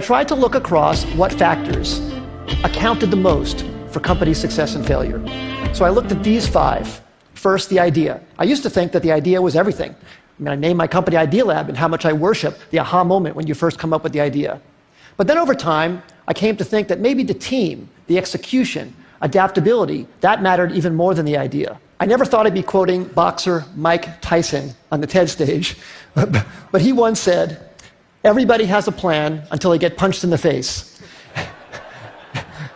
tried to look across what factors accounted the most for company success and failure. So I looked at these 5. First, the idea. I used to think that the idea was everything. I named my company Idealab, and how much I worship the aha moment when you first come up with the idea. But then over time, I came to think that maybe the team, the execution, adaptability, that mattered even more than the idea. I never thought I'd be quoting boxer Mike Tyson on the TED stage, but he once said, "Everybody has a plan until they get punched in the face."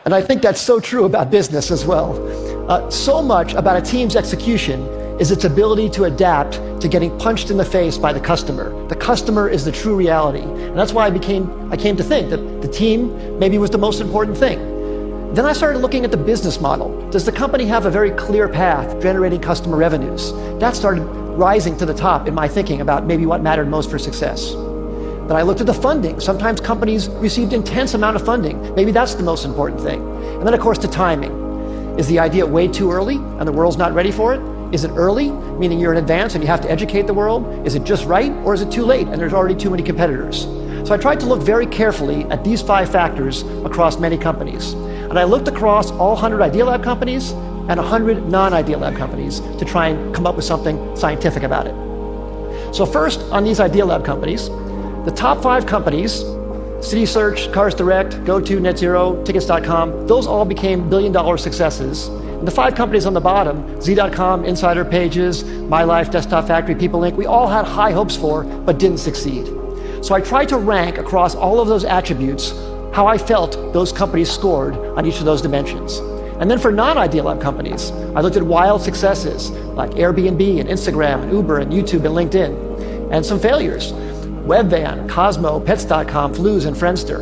And I think that's so true about business as well. So much about a team's execution is its ability to adapt to getting punched in the face by the customer. The customer is the true reality. And that's why I came to think that the team maybe was the most important thing. Then I started looking at the business model. Does the company have a very clear path generating customer revenues? That started rising to the top in my thinking about maybe what mattered most for success. Then I looked at the funding. Sometimes companies received intense amount of funding. Maybe that's the most important thing. And then, of course, the timing. Is the idea way too early and the world's not ready for it? Is it early, meaning you're in advance and you have to educate the world? Is it just right, or is it too late and there's already too many competitors? So I tried to look very carefully at these 5 factors across many companies. And I looked across all 100 Idealab companies and 100 non-Idealab companies to try and come up with something scientific about it. So first, on these Idealab companies, the top 5 companies, CitySearch, Cars Direct, GoTo, NetZero, Tickets.com, those all became billion-dollar successes. And the 5 companies on the bottom, Z.com, Insider Pages, My Life, Desktop Factory, People Inc., we all had high hopes for, but didn't succeed. So I tried to rank across all of those attributes how I felt those companies scored on each of those dimensions. And then for non-Idealab companies, I looked at wild successes like Airbnb and Instagram and Uber and YouTube and LinkedIn, and some failures. Webvan, Cosmo, Pets.com, Flues, and Friendster.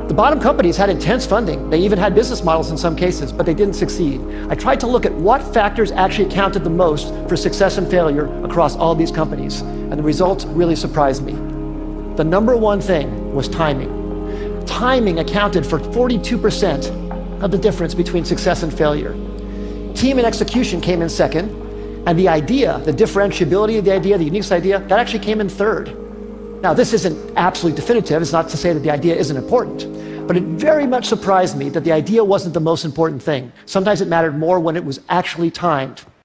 The bottom companies had intense funding. They even had business models in some cases, but they didn't succeed. I tried to look at what factors actually counted the most for success and failure across all these companies, and the results really surprised me. The number one thing was timing. Timing accounted for 42% of the difference between success and failure. Team and execution came in second, and the idea, the differentiability of the idea, the unique idea, that actually came in third. Now, this isn't absolutely definitive. It's not to say that the idea isn't important, but it very much surprised me that the idea wasn't the most important thing. Sometimes it mattered more when it was actually timed.